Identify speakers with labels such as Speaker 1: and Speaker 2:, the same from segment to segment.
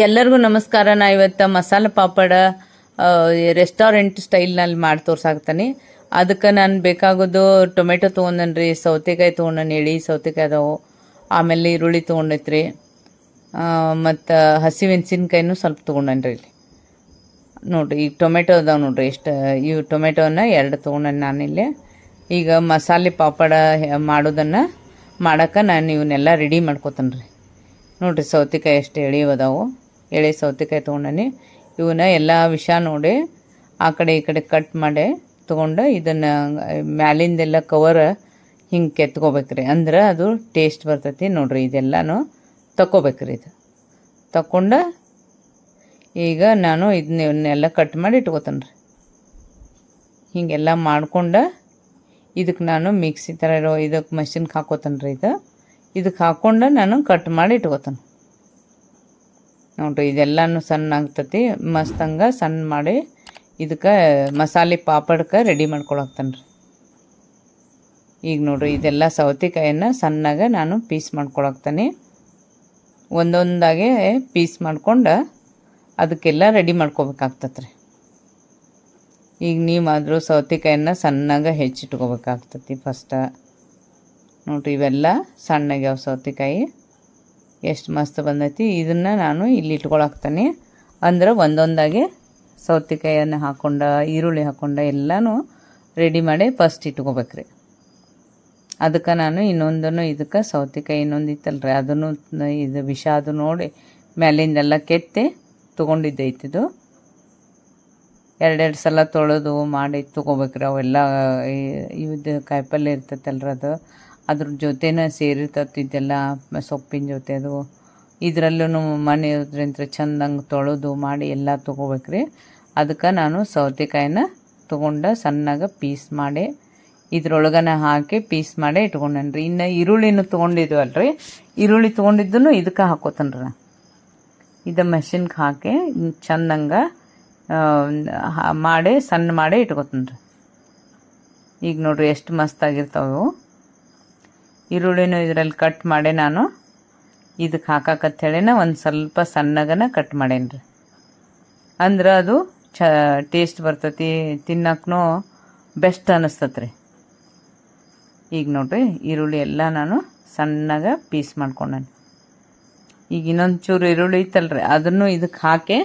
Speaker 1: ಎಲ್ಲರಿಗೂ ನಮಸ್ಕಾರ. ನಾ ಇವತ್ತು ಮಸಾಲೆ ಪಾಪಡ ರೆಸ್ಟೋರೆಂಟ್ ಸ್ಟೈಲ್ನಲ್ಲಿ ಮಾಡಿ ತೋರ್ಸಾಕ್ತಾನೆ. ಅದಕ್ಕೆ ನಾನು ಬೇಕಾಗೋದು ಟೊಮೆಟೊ ತೊಗೊಂಡನ್ರಿ, ಸೌತೆಕಾಯಿ ತೊಗೊಂಡನಿ, ಎಳೆ ಸೌತೆಕಾಯಿ ಅದಾವು, ಆಮೇಲೆ ಈರುಳ್ಳಿ ತೊಗೊಂಡೈತ್ರಿ, ಮತ್ತು ಹಸಿ ಮೆಣಸಿನ್ಕಾಯಿನೂ ಸ್ವಲ್ಪ ತೊಗೊಂಡನ್ರಿ. ಇಲ್ಲಿ ನೋಡಿರಿ, ಈಗ ಟೊಮೆಟೊ ಅದಾವೆ ನೋಡಿರಿ, ಎಷ್ಟು ಇವು ಟೊಮೆಟೊನ 2 ತೊಗೊಂಡನಿ ನಾನಿಲ್ಲಿ. ಈಗ ಮಸಾಲೆ ಪಾಪಡ ಮಾಡೋದನ್ನು ಮಾಡೋಕೆ ನಾನು ಇವನ್ನೆಲ್ಲ ರೆಡಿ ಮಾಡ್ಕೊತಾನೆ ರೀ. ನೋಡಿರಿ, ಸೌತೆಕಾಯಿ ಎಷ್ಟು ಎಳೆಯದಾವು, ಎಳೆ ಸೌತೆಕಾಯಿ ತೊಗೊಂಡನಿ. ಇವನ್ನ ಎಲ್ಲ ವಿಷ ನೋಡಿ ಆ ಕಡೆ ಈ ಕಡೆ ಕಟ್ ಮಾಡಿ ತೊಗೊಂಡು ಇದನ್ನು ಮ್ಯಾಲಿಂದೆಲ್ಲ ಕವರ್ ಹಿಂಗೆ ಕೆತ್ಕೋಬೇಕ್ರಿ, ಅಂದ್ರೆ ಅದು ಟೇಸ್ಟ್ ಬರ್ತೈತಿ. ನೋಡಿರಿ, ಇದೆಲ್ಲನೂ ತಗೋಬೇಕ್ರಿ. ಇದು ತಗೊಂಡು ಈಗ ನಾನು ಇದನ್ನೆಲ್ಲ ಕಟ್ ಮಾಡಿ ಇಟ್ಕೋತಾನೆ ರೀ. ಹೀಗೆಲ್ಲ ಮಾಡ್ಕೊಂಡು ಇದಕ್ಕೆ ನಾನು ಮಿಕ್ಸಿ ಥರ ಇರೋ ಇದಕ್ಕೆ ಮಷಿನ್ಗೆ ಹಾಕೋತಾನೆ ರೀ. ಇದಕ್ಕೆ ಹಾಕ್ಕೊಂಡು ನಾನು ಕಟ್ ಮಾಡಿ ಇಟ್ಕೋತಾನೆ ನೋಡಿರಿ. ಇದೆಲ್ಲನೂ ಸಣ್ಣ ಆಗ್ತತಿ, ಮಸ್ತಂಗೆ ಸಣ್ಣ ಮಾಡಿ ಇದಕ್ಕೆ ಮಸಾಲೆ ಪಾಪಡಕ್ಕೆ ರೆಡಿ ಮಾಡ್ಕೊಳಕ್ತಾನೆ ರೀ. ಈಗ ನೋಡಿರಿ, ಇದೆಲ್ಲ ಸೌತೆಕಾಯನ್ನು ಸಣ್ಣಗೆ ನಾನು ಪೀಸ್ ಮಾಡ್ಕೊಳಕ್ತಾನೆ. ಒಂದೊಂದಾಗೆ ಪೀಸ್ ಮಾಡ್ಕೊಂಡು ಅದಕ್ಕೆಲ್ಲ ರೆಡಿ ಮಾಡ್ಕೋಬೇಕಾಗ್ತದೆ ರೀ. ಈಗ ನೀವಾದರೂ ಸೌತೆಕಾಯನ್ನು ಸಣ್ಣಗೆ ಹೆಚ್ಚಿಟ್ಕೋಬೇಕಾಗ್ತತಿ ಫಸ್ಟ. ನೋಡಿರಿ, ಇವೆಲ್ಲ ಸಣ್ಣಗ್ಯಾವ ಸೌತೆಕಾಯಿ, ಎಷ್ಟು ಮಸ್ತ್ ಬಂದೈತಿ. ಇದನ್ನು ನಾನು ಇಲ್ಲಿ ಇಟ್ಕೊಳಕ್ತಾನೆ. ಅಂದ್ರೆ ಒಂದೊಂದಾಗೆ ಸೌತೆಕಾಯನ್ನು ಹಾಕ್ಕೊಂಡು ಈರುಳ್ಳಿ ಹಾಕ್ಕೊಂಡು ಎಲ್ಲನೂ ರೆಡಿ ಮಾಡಿ ಫಸ್ಟ್ ಇಟ್ಕೋಬೇಕ್ರಿ. ಅದಕ್ಕೆ ನಾನು ಇನ್ನೊಂದನ್ನು ಇದಕ್ಕೆ ಸೌತೆಕಾಯಿ ಇನ್ನೊಂದು ಇತ್ತಲ್ರಿ, ಅದನ್ನು ಇದು ವಿಷ ಅದು ನೋಡಿ ಮೇಲಿಂದೆಲ್ಲ ಕೆತ್ತಿ ತೊಗೊಂಡಿದ್ದೈತಿದು. 2 ಸಲ ತೊಳೆದು ಮಾಡಿ ತೊಗೋಬೇಕ್ರಿ. ಅವೆಲ್ಲ ಇದು ಕಾಯಿಪಲ್ಯ ಇರ್ತೈತಲ್ರಿ, ಅದು ಅದ್ರ ಜೊತೆನೇ ಸೇರಿರ್ತೈತಿದ್ದೆಲ್ಲ ಸೊಪ್ಪಿನ ಜೊತೆ. ಅದು ಇದರಲ್ಲೂ ಮಣ್ಣು ಇರೋದ್ರಿಂದ ಚೆಂದಂಗೆ ತೊಳೆದು ಮಾಡಿ ಎಲ್ಲ ತೊಗೋಬೇಕ್ರಿ. ಅದಕ್ಕೆ ನಾನು ಸೌತೆಕಾಯಿನ ತೊಗೊಂಡು ಸಣ್ಣಗೆ ಪೀಸ್ ಮಾಡಿ ಇದ್ರೊಳಗನ ಹಾಕಿ ಪೀಸ್ ಮಾಡಿ ಇಟ್ಕೊಂಡೇನ್ರಿ. ಇನ್ನು ಈರುಳ್ಳಿನೂ ತೊಗೊಂಡಿದ್ವಲ್ರಿ, ಈರುಳ್ಳಿ ತೊಗೊಂಡಿದ್ದನ್ನು ಇದಕ್ಕೆ ಹಾಕೋತಾನ್ರಿ. ನಾನು ಇದು ಮೆಷಿನ್ಗೆ ಹಾಕಿ ಚೆಂದಂಗೆ ಮಾಡಿ ಸಣ್ಣ ಮಾಡಿ ಇಟ್ಕೋತಾನೆ ರೀ. ಈಗ ನೋಡಿರಿ, ಎಷ್ಟು ಮಸ್ತಾಗಿರ್ತಾವೆ. ಈರುಳ್ಳಿನೂ ಇದರಲ್ಲಿ ಕಟ್ ಮಾಡಿ ನಾನು ಇದಕ್ಕೆ ಹಾಕಕ್ಕಂಥೇಳಿನ ಒಂದು ಸ್ವಲ್ಪ ಸಣ್ಣಗನ ಕಟ್ ಮಾಡೇನಿ ರೀ. ಅಂದ್ರೆ ಅದು ಟೇಸ್ಟ್ ಬರ್ತೈತಿ, ತಿನ್ನಕ್ಕೂ ಬೆಸ್ಟ್ ಅನ್ನಿಸ್ತತ್ ರೀ. ಈಗ ನೋಡಿರಿ, ಈರುಳ್ಳಿ ಎಲ್ಲ ನಾನು ಸಣ್ಣಗೆ ಪೀಸ್ ಮಾಡ್ಕೊಂಡೇನಿ. ಈಗ ಇನ್ನೊಂದು ಚೂರು ಈರುಳ್ಳಿ ಇತ್ತಲ್ರಿ, ಅದನ್ನು ಇದಕ್ಕೆ ಹಾಕಿ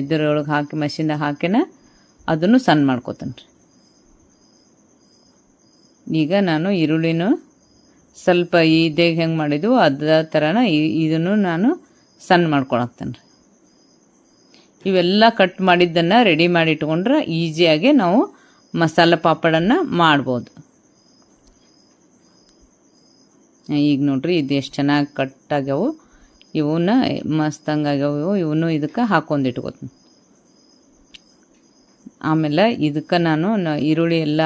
Speaker 1: ಇದರೊಳಗೆ ಹಾಕಿ ಮಷಿನ್ದಾಗ ಹಾಕಿನ ಅದನ್ನು ಸಣ್ಣ ಮಾಡ್ಕೋತಾನೆ ರೀ. ಈಗ ನಾನು ಈರುಳ್ಳಿನೂ ಸ್ವಲ್ಪ ಇದೇಗ ಹೆಂಗೆ ಮಾಡಿದ್ವು ಅದೇ ಥರನ ಇದನ್ನು ನಾನು ಸಣ್ಣ ಮಾಡ್ಕೊಳಕ್ತಾನೆ ರೀ. ಇವೆಲ್ಲ ಕಟ್ ಮಾಡಿದ್ದನ್ನು ರೆಡಿ ಮಾಡಿ ಇಟ್ಕೊಂಡ್ರೆ ಈಸಿಯಾಗಿ ನಾವು ಮಸಾಲೆ ಪಾಪಡನ್ನು ಮಾಡ್ಬೋದು. ಈಗ ನೋಡ್ರಿ, ಇದು ಎಷ್ಟು ಚೆನ್ನಾಗಿ ಕಟ್ ಆಗ್ಯಾವು. ಇವನ್ನ ಮಸ್ತಂಗೆ ಆಗ್ಯಾವು. ಇವನು ಇದಕ್ಕೆ ಹಾಕೊಂಡಿಟ್ಕೋತೀನಿ. ಆಮೇಲೆ ಇದಕ್ಕೆ ನಾನು ಈರುಳ್ಳಿ ಎಲ್ಲ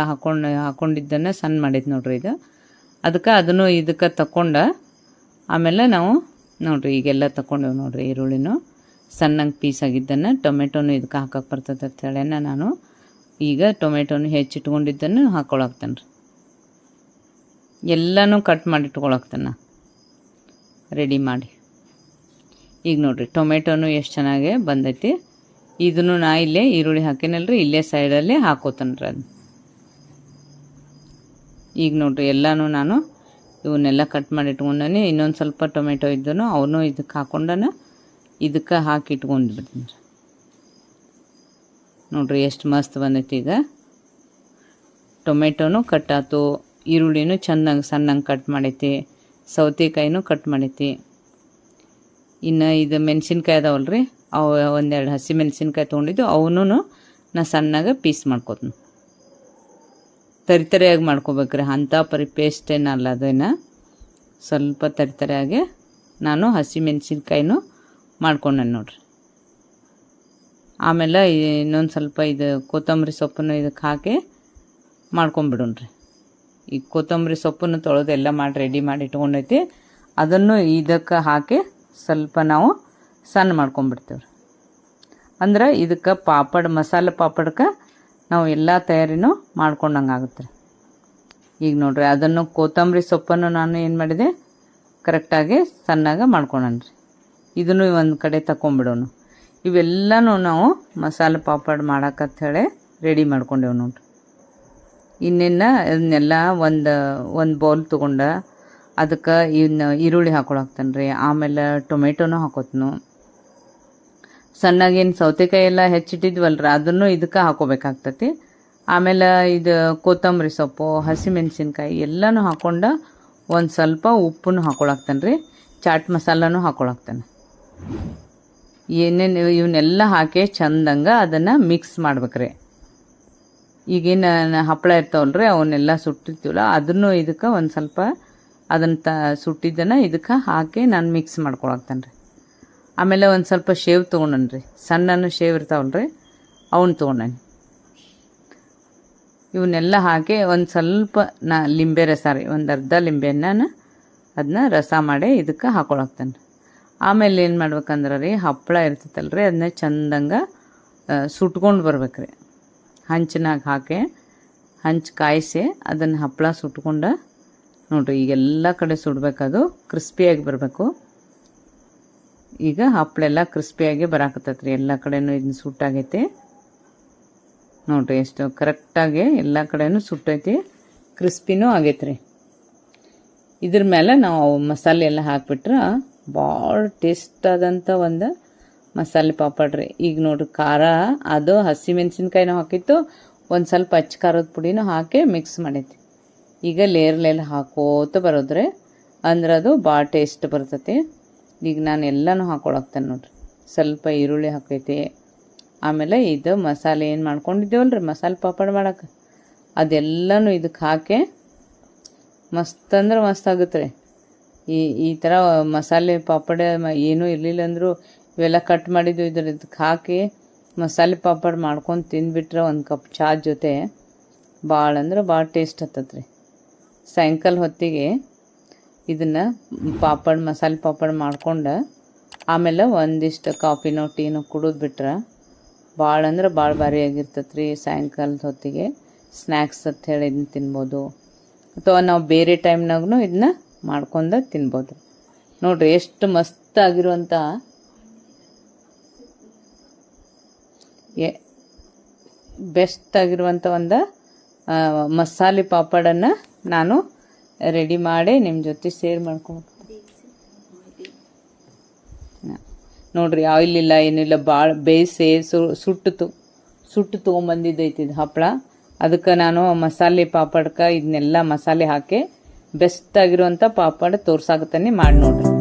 Speaker 1: ಹಾಕೊಂಡಿದ್ದನ್ನು ಸಣ್ಣ ಮಾಡಿದ್ದು ನೋಡ್ರಿ. ಇದು ಅದಕ್ಕೆ ಅದನ್ನು ಇದಕ್ಕೆ ತಗೊಂಡು ಆಮೇಲೆ ನಾವು ನೋಡಿರಿ ಈಗೆಲ್ಲ ತಗೊಂಡೇವು ನೋಡಿರಿ. ಈರುಳ್ಳಿನೂ ಸಣ್ಣಗೆ ಪೀಸ್ ಆಗಿದ್ದನ್ನು ಟೊಮೆಟೊನು ಇದಕ್ಕೆ ಹಾಕಕ್ಕೆ ಬರ್ತದೆ ಅಂತೇಳಿನ ನಾನು ಈಗ ಟೊಮೆಟೊನು ಹೆಚ್ಚಿಟ್ಕೊಂಡಿದ್ದನ್ನು ಹಾಕ್ಕೊಳಕ್ತಾನೆ ರೀ. ಎಲ್ಲನೂ ಕಟ್ ಮಾಡಿ ಇಟ್ಕೊಳಕ್ತಾನೆ ರೆಡಿ ಮಾಡಿ. ಈಗ ನೋಡಿರಿ, ಟೊಮೆಟೊನು ಎಷ್ಟು ಚೆನ್ನಾಗಿ ಬಂದೈತಿ. ಇದನ್ನು ನಾ ಇಲ್ಲೇ ಈರುಳ್ಳಿ ಹಾಕಿನಲ್ರಿ, ಇಲ್ಲೇ ಸೈಡಲ್ಲೇ ಹಾಕೋತಾನೆ ರೀ ಅದು. ಈಗ ನೋಡಿರಿ, ಎಲ್ಲನೂ ನಾನು ಇವನ್ನೆಲ್ಲ ಕಟ್ ಮಾಡಿ ಇಟ್ಕೊಂಡನಿ. ಇನ್ನೊಂದು ಸ್ವಲ್ಪ ಟೊಮೆಟೊ ಇದ್ದನು ಅವನು ಇದಕ್ಕೆ ಹಾಕ್ಕೊಂಡನ ಇದಕ್ಕೆ ಹಾಕಿ ಇಟ್ಕೊಂಡು ಬಿಡ್ತೀನಿ ರೀ. ನೋಡಿರಿ, ಎಷ್ಟು ಮಸ್ತ್ ಬಂದೈತಿ. ಈಗ ಟೊಮೆಟೊನು ಕಟ್ ಆಯ್ತು, ಈರುಳ್ಳಿನೂ ಚೆಂದಂಗೆ ಸಣ್ಣಂಗೆ ಕಟ್ ಮಾಡೈತಿ, ಸೌತೆಕಾಯಿನೂ ಕಟ್ ಮಾಡೈತಿ. ಇನ್ನು ಇದು ಮೆಣಸಿನ್ಕಾಯಿ ಅದಾವಲ್ರಿ, ಅವು 1-2 ಹಸಿ ಮೆಣಸಿನ್ಕಾಯಿ ತೊಗೊಂಡಿದ್ದು ಅವನು ನಾ ಸಣ್ಣಗೆ ಪೀಸ್ ಮಾಡ್ಕೊತೀನಿ. ತರಿತರಿಯಾಗಿ ಮಾಡ್ಕೋಬೇಕ್ರಿ, ಅಂಥ ಪರಿ ಪೇಸ್ಟ್ ಏನಲ್ಲ. ಅದೇನ ಸ್ವಲ್ಪ ತರಿತರಿಯಾಗಿ ನಾನು ಹಸಿ ಮೆಣಸಿನ್ಕಾಯಿನೂ ಮಾಡ್ಕೊಂಡೆ ನೋಡ್ರಿ. ಆಮೇಲೆ ಇನ್ನೊಂದು ಸ್ವಲ್ಪ ಇದು ಕೊತ್ತಂಬರಿ ಸೊಪ್ಪನ್ನು ಇದಕ್ಕೆ ಹಾಕಿ ಮಾಡ್ಕೊಂಬಿಡೋಣ್ರಿ. ಈಗ ಕೊತ್ತಂಬರಿ ಸೊಪ್ಪನ್ನು ತೊಳೆದು ಎಲ್ಲ ಮಾಡಿ ರೆಡಿ ಮಾಡಿ ಇಟ್ಕೊಂಡೈತಿ. ಅದನ್ನು ಇದಕ್ಕೆ ಹಾಕಿ ಸ್ವಲ್ಪ ನಾವು ಸಣ್ಣ ಮಾಡ್ಕೊಂಬಿಡ್ತೇವೆ ರೀ. ಅಂದ್ರೆ ಇದಕ್ಕೆ ಪಾಪಡ್ ಮಸಾಲೆ ಪಾಪಡ್ಗೆ ನಾವು ಎಲ್ಲ ತಯಾರಿನೂ ಮಾಡ್ಕೊಂಡಂಗೆ ಆಗುತ್ತೆ ರೀ. ಈಗ ನೋಡಿರಿ, ಅದನ್ನು ಕೊತ್ತಂಬರಿ ಸೊಪ್ಪನ್ನು ನಾನು ಏನು ಮಾಡಿದೆ ಕರೆಕ್ಟಾಗಿ ಸಣ್ಣಗೆ ಮಾಡ್ಕೊಂಡೇನಿ ರೀ. ಇದನ್ನು ಒಂದು ಕಡೆ ತಗೊಂಬಿಡೋಣ. ಇವೆಲ್ಲನೂ ನಾವು ಮಸಾಲೆ ಪಾಪಡ್ ಮಾಡಕ್ಕಂಥೇಳಿ ರೆಡಿ ಮಾಡ್ಕೊಂಡೇವು ನೋಡ್ರಿ. ಇನ್ನಿನ್ನು ಇದನ್ನೆಲ್ಲ ಒಂದು ಬೌಲ್ ತೊಗೊಂಡ ಅದಕ್ಕೆ ಈರುಳ್ಳಿ ಹಾಕೊಳಕ್ತಾನೆ ರೀ. ಆಮೇಲೆ ಟೊಮೆಟೊನೂ ಹಾಕೋತ್ನು. ಸಣ್ಣಗೇನು ಸೌತೆಕಾಯಿ ಎಲ್ಲ ಹೆಚ್ಚಿಟ್ಟಿದ್ವಲ್ರಿ ಅದನ್ನು ಇದಕ್ಕೆ ಹಾಕೋಬೇಕಾಗ್ತತಿ. ಆಮೇಲೆ ಇದು ಕೊತ್ತಂಬರಿ ಸೊಪ್ಪು, ಹಸಿಮೆಣಸಿನ್ಕಾಯಿ ಎಲ್ಲನೂ ಹಾಕ್ಕೊಂಡು ಒಂದು ಸ್ವಲ್ಪ ಉಪ್ಪನ್ನು ಹಾಕೊಳಕ್ತಾನೆ ರೀ. ಚಾಟ್ ಮಸಾಲನೂ ಹಾಕೊಳಕ್ತಾನೆ. ಏನೇನು ಇವನ್ನೆಲ್ಲ ಹಾಕಿ ಚಂದಂಗೆ ಅದನ್ನು ಮಿಕ್ಸ್ ಮಾಡ್ಬೇಕ್ರಿ. ಈಗೇನು ಹಪ್ಪಳ ಇರ್ತಾವಲ್ರಿ ಅವನ್ನೆಲ್ಲ ಸುಟ್ಟಿರ್ತೀವಲ್ಲ ಅದನ್ನು ಇದಕ್ಕೆ ಒಂದು ಸ್ವಲ್ಪ ಅದನ್ನು ಸುಟ್ಟಿದ್ದನ್ನು ಇದಕ್ಕೆ ಹಾಕಿ ನಾನು ಮಿಕ್ಸ್ ಮಾಡ್ಕೊಳಕ್ತಾನೆ ರೀ. ಆಮೇಲೆ ಒಂದು ಸ್ವಲ್ಪ ಶೇವ್ ತೊಗೊಂಡನ್ ರೀ. ಸಣ್ಣ ಶೇವ್ ಇರ್ತಾವಲ್ರಿ ಅವನ್ನ ತೊಗೊಂಡೇನಿ. ಇವನ್ನೆಲ್ಲ ಹಾಕಿ ಒಂದು ಸ್ವಲ್ಪ ಲಿಂಬೆ ರಸ ರೀ, ಒಂದು ಅರ್ಧ ಲಿಂಬೆನ ಅದನ್ನ ರಸ ಮಾಡಿ ಇದಕ್ಕೆ ಹಾಕೊಳಕ್ತಾನೆ ರೀ. ಆಮೇಲೆ ಏನು ಮಾಡ್ಬೇಕಂದ್ರೆ ರೀ, ಹಪ್ಪಳ ಇರ್ತೈತಲ್ರಿ ಅದನ್ನ ಚಂದಂಗೆ ಸುಟ್ಕೊಂಡು ಬರ್ಬೇಕ್ರಿ. ಹಂಚಿನಾಗ ಹಾಕಿ ಹಂಚು ಕಾಯಿಸಿ ಅದನ್ನು ಹಪ್ಪಳ ಸುಟ್ಕೊಂಡು ನೋಡಿರಿ ಈಗೆಲ್ಲ ಕಡೆ ಸುಡಬೇಕದು ಕ್ರಿಸ್ಪಿಯಾಗಿ ಬರಬೇಕು. ಈಗ ಹಪ್ಪಳೆಲ್ಲ ಕ್ರಿಸ್ಪಿಯಾಗಿ ಬರಾಕತ್ತೈತ್ರಿ. ಎಲ್ಲ ಕಡೆನೂ ಇದನ್ನ ಸುಟ್ಟಾಗೈತಿ ನೋಡಿರಿ. ಎಷ್ಟು ಕರೆಕ್ಟಾಗಿ ಎಲ್ಲ ಕಡೆನೂ ಸುಟ್ಟೈತಿ, ಕ್ರಿಸ್ಪಿನೂ ಆಗೈತ್ರಿ. ಇದ್ರ ಮೇಲೆ ನಾವು ಮಸಾಲೆ ಎಲ್ಲ ಹಾಕಿಬಿಟ್ರೆ ಭಾಳ ಟೇಸ್ಟ್ ಆದಂಥ ಒಂದು ಮಸಾಲೆ ಪಾಪಡ್ರಿ. ಈಗ ನೋಡ್ರಿ ಖಾರ ಅದು ಹಸಿಮೆಣ್ಸಿನ್ಕಾಯಿನೂ ಹಾಕಿತ್ತು, ಒಂದು ಸ್ವಲ್ಪ ಅಚ್ಚ ಖಾರದ ಪುಡಿನೂ ಹಾಕಿ ಮಿಕ್ಸ್ ಮಾಡೈತಿ. ಈಗ ಲೇರ್ ಹಾಕೋತ ಬರೋದ್ರೆ ಅಂದ್ರೆ ಅದು ಭಾಳ ಟೇಸ್ಟ್ ಬರ್ತೈತಿ. ಈಗ ನಾನು ಎಲ್ಲನೂ ಹಾಕೊಳಕ್ತೇನೆ ನೋಡ್ರಿ. ಸ್ವಲ್ಪ ಈರುಳ್ಳಿ ಹಾಕೈತಿ. ಆಮೇಲೆ ಇದು ಮಸಾಲೆ ಏನು ಮಾಡ್ಕೊಂಡಿದ್ದೇವಲ್ರಿ ಮಸಾಲೆ ಪಾಪಡ್ ಮಾಡಕ್ಕೆ ಅದೆಲ್ಲನೂ ಇದಕ್ಕೆ ಹಾಕಿ ಮಸ್ತ್ ಅಂದ್ರೆ ಮಸ್ತ್ ಆಗುತ್ತೆ ರೀ. ಈ ಥರ ಮಸಾಲೆ ಪಾಪಡ ಏನೂ ಇರಲಿಲ್ಲ ಅಂದರೂ ಇವೆಲ್ಲ ಕಟ್ ಮಾಡಿದ್ದು ಇದಕ್ಕೆ ಹಾಕಿ ಮಸಾಲೆ ಪಾಪಡ್ ಮಾಡ್ಕೊಂಡು ತಿಂದುಬಿಟ್ರೆ ಒಂದು ಕಪ್ ಚಹಾ ಜೊತೆ ಭಾಳ ಅಂದ್ರೆ ಭಾಳ ಟೇಸ್ಟ್ ಹತ್ತತ್ರಿ. ಸಾಯಂಕಾಲ ಹೊತ್ತಿಗೆ ಇದನ್ನು ಮಸಾಲೆ ಪಾಪಡ್ ಮಾಡ್ಕೊಂಡು ಆಮೇಲೆ ಒಂದಿಷ್ಟು ಕಾಫಿನೋ ಟೀನೋ ಕುಡಿದು ಬಿಟ್ರೆ ಭಾಳ ಅಂದ್ರೆ ಭಾಳ ಭಾರಿಯಾಗಿರ್ತೈತೆ ರೀ. ಸಾಯಂಕಾಲದ ಹೊತ್ತಿಗೆ ಸ್ನ್ಯಾಕ್ಸ್ ಅಂತ ಹೇಳಿ ಇದನ್ನ ತಿನ್ಬೋದು, ಅಥವಾ ನಾವು ಬೇರೆ ಟೈಮ್ನಾಗೂ ಇದನ್ನ ಮಾಡ್ಕೊಂಡು ತಿನ್ಬೋದು. ನೋಡಿರಿ ಎಷ್ಟು ಮಸ್ತ್ ಆಗಿರುವಂಥ ಬೆಸ್ಟ್ ಆಗಿರುವಂಥ ಒಂದು ಮಸಾಲೆ ಪಾಪಡನ್ನು ನಾನು ರೆಡಿ ಮಾಡಿ ನಿಮ್ಮ ಜೊತೆ ಶೇರ್ ಮಾಡ್ಕೊಂಡು ನೋಡಿರಿ. ಆಯಿಲ್ ಇಲ್ಲ ಏನಿಲ್ಲ, ಭಾಳ ಬೇಯಿಸಿ ಸುಟ್ಟು ತೊಗೊಂಬಂದಿದ್ದೈತಿ ಇದು ಹಪ್ಪಳ. ಅದಕ್ಕೆ ನಾನು ಮಸಾಲೆ ಪಾಪಡ್ಗೆ ಇದನ್ನೆಲ್ಲ ಮಸಾಲೆ ಹಾಕಿ ಬೆಸ್ಟ್ ಆಗಿರುವಂಥ ಪಾಪಡ್ ತೋರ್ಸಾಕತ್ತೀನಿ, ಮಾಡಿ ನೋಡ್ರಿ.